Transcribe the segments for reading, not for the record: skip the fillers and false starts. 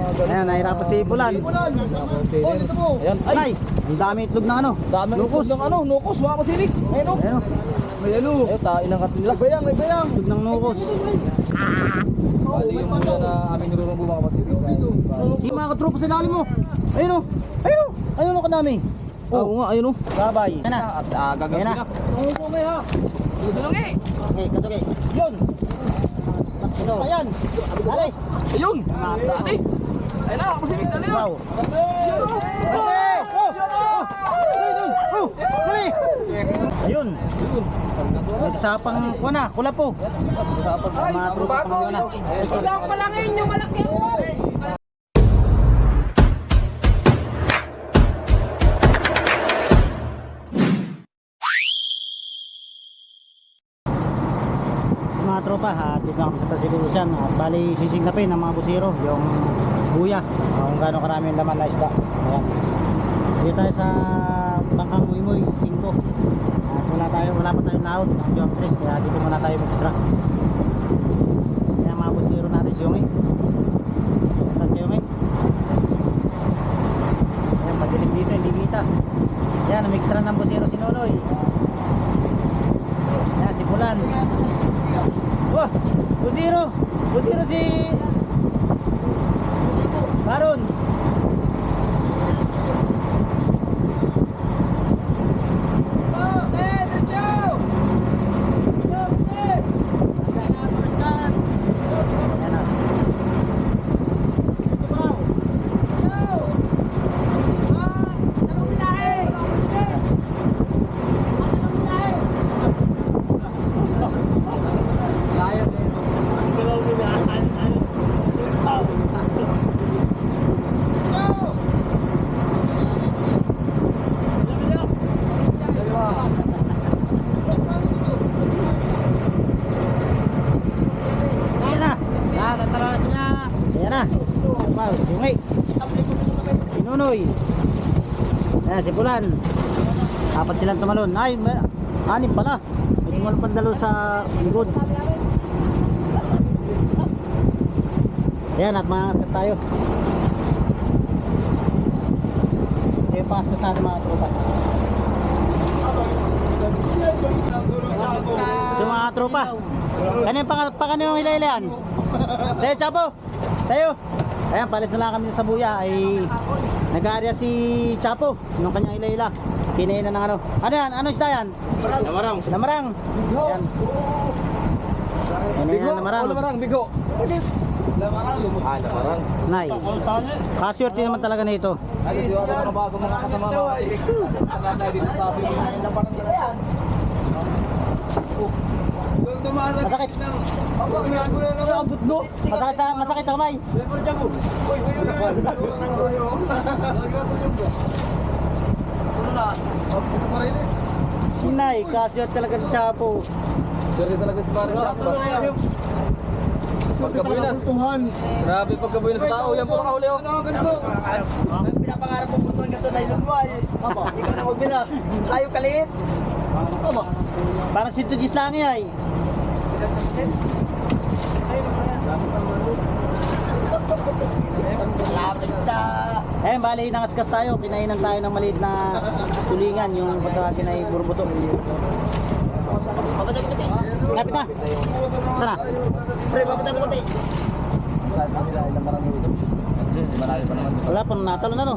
Ayan, nahirapan si Pulan. Ayan, Ay, ang dami itlog ng ano. dami Lukos. ng ano, nukos mga kasibik. Ayun o. Ayan o. May ano? Ayun, tain ang kat nila. May bayang. Itlog ng nukos. Bali yung muna na aming nurumbo mga kasibik. Yung mga katropa sa lalim mo. Ayun o. Ayun o. Ayun o kadami. Oo nga, ayun o. Babay. Ayan na. At gagas Ayan na. na. Sungay ha. Susunungi. Okay, katugay. Yun. Ito. Ayan. Alis. Ayun. Dati. Ayun na, kasibik. Dali na. Wow. Okay. Oh. Ayun. Oh. Dali. Ayun. Nagsapang kuna, kula po. Mga tropa pa ngayon na. Ikaw pa lang inyo malaki o. Mga tropa, dito na kami sa Pasilusan. Bali, sisignapin ng mga busiro yung buya, kung gaano karami yung laman na isda. Ayan. Dito tayo sa Bangkang Muimoy 5. Wala pa tayong laot ng John Chris, kaya dito muna tayo mag-extra. Kaya mga busiro natin si Yungi. Saan kayo Yungi? Ayan, madilim dito, hindi kita. Ayan, na-extra ng busiro si Nonoy. Ayan, si Pulan. Wah, busiro si Baron. Ayan na. Ayan na. Ayan na. Wow, Yungi. Si Nunoy. Ayan, si Pulan. Apat silang tumalon. Ay, anim pala. May tumalon pandalo sa likod. Ayan, at mga kaskas tayo. Ito yung paskas natin mga tropa. Ito yung mga tropa. Ano yung pakano yung hilailayan? Sa'yo, Chapo? Sa'yo? Ayan, palis na lang kami sa buya. Ay nag-aarya si Chapo nung kanyang hilaila. Kinain na ng ano. Ano yan? Ano isda yan? Lamarang. Lamarang. Ayan. Ano yan, lamarang? Lamarang, bigo. Lamarang. Nay. Kaswerte naman talaga na ito. Ay, diwata mga bago mga kasama mga kasibik. Sa dito sa ating lamarang. Masakit. Masakit sa kamay. Nay, kaswerte talaga si Chapo. Swerte talaga si Pare Chapo. Pagkabuinas. Grabe pagkabuinas sa tao. Yan po nakahuli oh. Pinapangarap mo po ng gato na ilunway. Ikaw na magbira. Ayaw kaliit. Parang si Tugis lang ay. Lapit na. Eh, bali nangaskas tayo. Kinainan tayo ng maliit na tulingan. Yung pagka kinay burbuto. Lapit na. Sana? Pre, papunta mo konti. Saan nila ay lamarang dito? Malayo pa naman dito. Wala pa, natalo na no.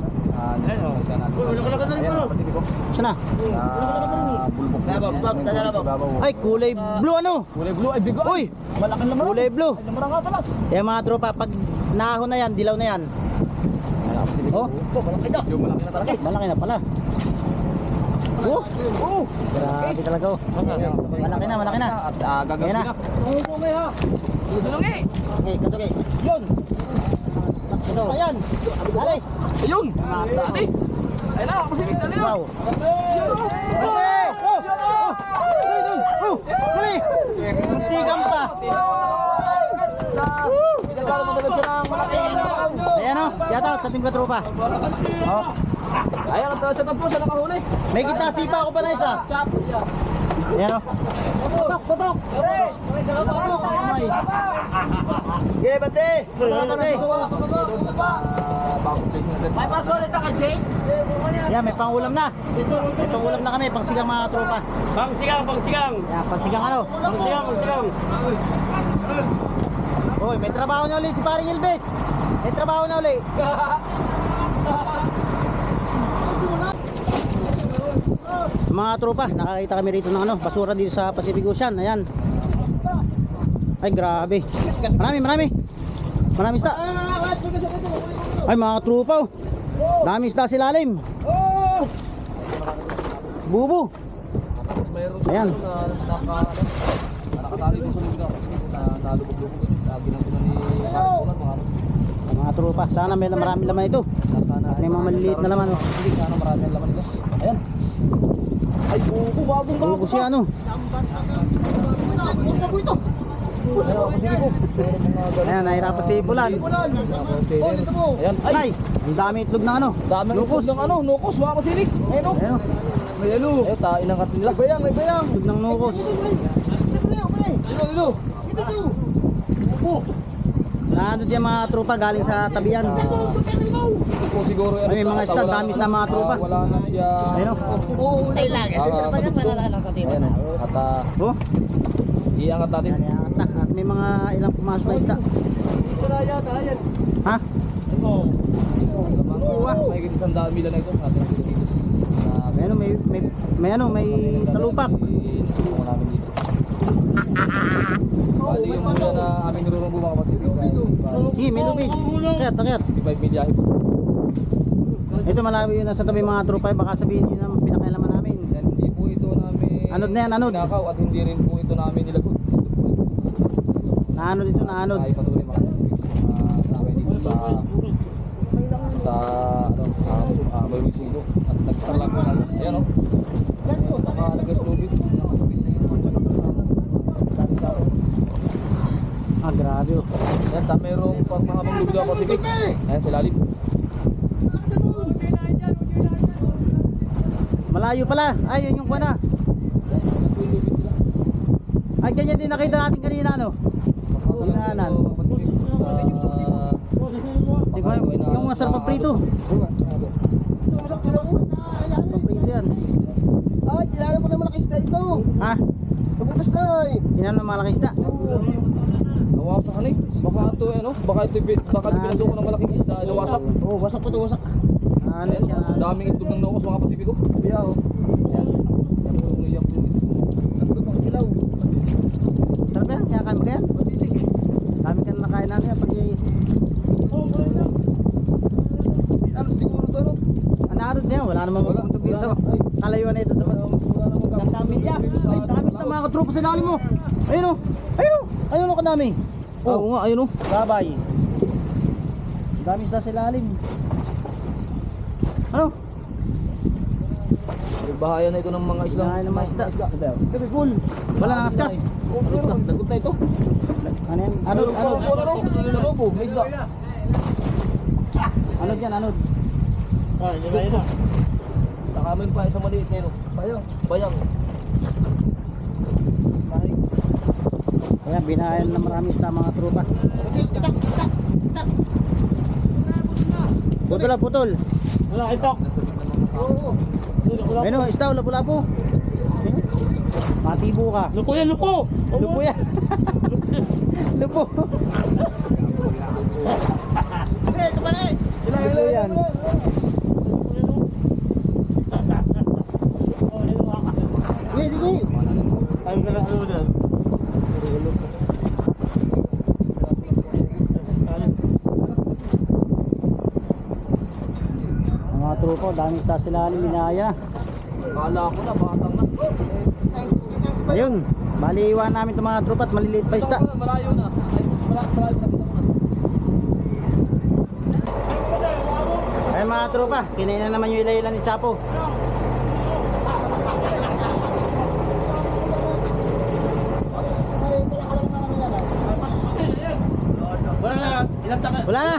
Sana? Ay, kulay blue ano? Kulay blue ay bigo. Uy! Malaking lamarang. Kulay blue. Ay lamarang nga pala. Eh mga tropa, pag nahon na yan, dilaw na yan. Oh, Yung malaki na talaga. malaki na pala. Oh, grabe talaga oh. Malaki na, malaki na. At gagas Ayan na. na. Susunungi. Okay, katugay. Yun! Ito, ayan! Alis! Ayun. Dati. Ayun na, kasibik. Dali na. Wow! Okay! Oh! Oh! Dali, dali! Oh! Dali! Muntikan pa! Pinagkala mo dalag siya ng malaking lamarang. Ayan o, shout out sa team Katropa. Oh, Ayan, at sa tampo siya nakahuli. may kita sipa ako pa na isa. Ayan o. Putok, putok! Putok! Ay. Okay, bate. Putok, bate. May pasolit ka, Jay? Yan, may pangulam na. May pangulam na kami, pangsigang mga tropa. Pangsigang! Yan, pangsigang ano? Pangsigang! Hoy, may trabaho na uli si Paring Ilves. May trabaho na uli. Mga tropa, nakakita kami rito ng ano, basura dito sa Pacific Ocean. Ayan. Ay, grabe. Marami. Marami isda. Ay, mga tropa. Oh. Dami isda sa ilalim. Bubo. Tapos mayroon Ayan. siya nakatali din sa lugar. Nalubog-lubog. Ginagano ni Marcolan mga Mga tropa, sana may marami laman ito. Sana May mga maliliit na laman. Oh. Hindi, sana marami ang laman ito. Ayan. Ay, buko, babong. Bubo siya ano. Ayan, nahirapan si Pulan. Ayan, ay. Ay, ang dami itlog ng ano. Daming Lukos. itlog ng ano, nukos mga kasilik. Ayun o. Ayan, oh. May ano? Ayun, tain ang katin nila. May bayang. Itlog ng nukos. Ito. Naano diyan mga tropa galing sa tabian. Ito po siguro. Ay, may mga isda, dami isda mga tropa. Wala na siya. Ayun, oh. Stay lang. Ayan o. At Oh, iangat natin. yan, yan. At may mga ilang pumasok na isda. Isa na yata, ayan. Ha? Ito. May isang dami lang na ito. Natin natin dito. May ano, may ano, may talupak. Nasubukan namin dito. Bali yung mula na aming nirurumbo mga kasilik. Sige, may lubid. Akit. 55 milyahe po. Ito malawi yun sa tabi mga tropa. Baka sabihin nyo na pinakailaman namin. Yan, hindi po ito namin Anod na yan, anod. pinakaw at hindi rin po ito namin nilagot. Ito po ito. Naanod ito, naanod. Tayo patuloy mga kasilik. Namin dito sa ano, may wisigo. At nagtalang ko na. Ayan o. Nakalagay sa lubid. Ah, grabe oh. Yan, merong pang mahabang lubid ako Pacific. Ayan, sa lalim. Malayo pala. Ay, yun yung kuha na. Yan po yung lubid nila. Ay, ganyan din nakita natin kanina, no? Dinaanan. Di ba, yung masarap pa prito. Paprito yan. Ay, kilala mo na malaki isda ito. Ha? Nabutas na eh. Inano ng malaki isda. Nawasak ka na eh. Baka ito ano, baka pinasok ko ng malaking isda, nawasak. Oh, wasak pa to, wasak. Ano siya? Daming itlog ng nukos mga Pasipiko. Kaya oh. Ayan. Yan po. Ito pang kilaw. Pagsisik. Sarap yan, kaya kami yan. Pagsisik. Dami ka na nakain natin yan. Pag Ano siguro to no? anarod niya, wala namang magpuntog dito sa kalayuan na ito sa Santa Emilia. Ay, dami na mga katropa sa lalim mo. Ayun o, ayun o, ayun o kadami. Oo nga, ayun o. Gabay. Dami isda sa lalim. Ano? Bahaya na ito ng mga islang. Bahaya ng mga isda. Gabi, cool. Wala nang askas. Lagot na ito. Ano yan? Ano? Anod, anod. Sa lobo, may isda. Anod yan, anod. Saka may pa isang maliit na yun. Bayang. Bayang. Ayan, binayan na marami isda mga tropa. Putol lang, putol. Wala, ito. Nasa bigla ng masama. Ayun o, isda, lapu-lapu. Matibo ka. Lupo yan, lupo! Lupo yan. Lupo. Ito pa na eh. Lupo yan. Hindi. Ang gala ano dyan? Mga tropa, dami isda sa lalim, binaya. Kala ko na, batang na. Ayun, bali iwan namin itong mga tropa at maliliit pa isda. Malayo na. Ay, malayo na. Ayun mga tropa, kinain na naman yung ilayla ni Chapo. Wala na. Ilang taka? Wala na.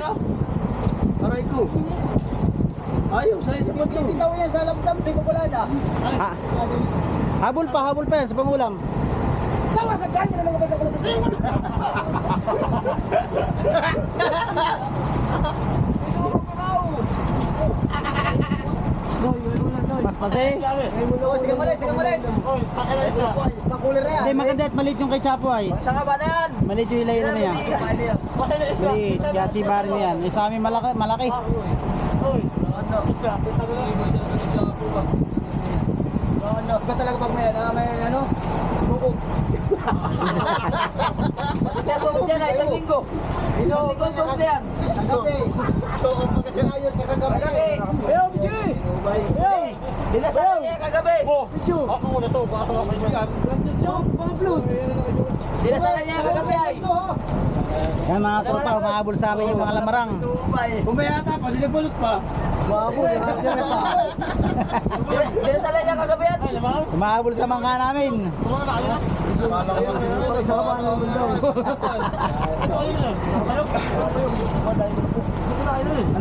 Aray ko. Ayaw, sa'yo naman to. Bitaw yan sa lamdam, sige wala na. Ha? Habol pa yan sa pangulam. Sawa sa ganyan na nangabag ako na sa inyo. Pase. Oh, sige mo rin, sige mo rin. Sa cooler na yan. Hindi, maganda at maliit yung kay Chapo ay. Saan ka ba na yan? Maliit yung ilayin na yan. Maliit, kaya si Barry na yan. Eh, sa amin malaki. Malaki. Iba talaga pag may ano, suog. Kaya suog yan, isang linggo. Isang linggo suog na yan. Suog pagkakayos sa kagabi. Dinasala niya kagabi. Ako na to, baka ako yan. Dinasala niya kagabi ay. Yan mga tropa, umahabol sa amin yung mga lamarang. Umayata pa, sinabulot pa. Dinasala niya kagabi yan. Umahabol sa mangka namin.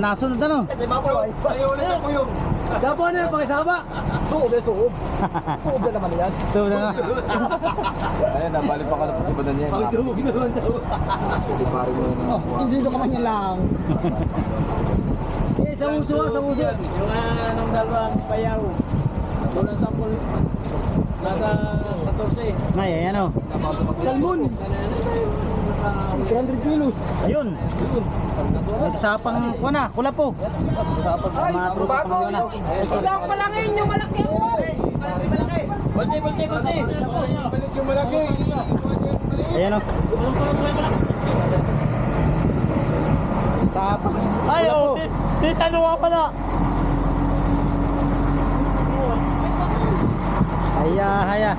Nasunod ano? Kasi mapo ay. Sa'yo ulit ang puyong. Dapo na yung pakisama. Suog eh, suog. Suog na naman yan. So, ano? Ayun, nabalik pa ka na po si Badan niya. Pagdubog naman daw. Si pare mo na. Insiso ka man yan lang. Eh, sa muso. Yung anong dalawang payaw. Doon sa pool. Nasa 14. May, ano? Salmon. 300 kilos. Ayun. Nagsapang kuna, kulapo. Mga tropa pa naman na. Ito ang palangin, yung malaki. Malaki. Balti. Balik yung malaki. Ayan o. Sapang Ay, kulapo. di tanong pa na. Haya.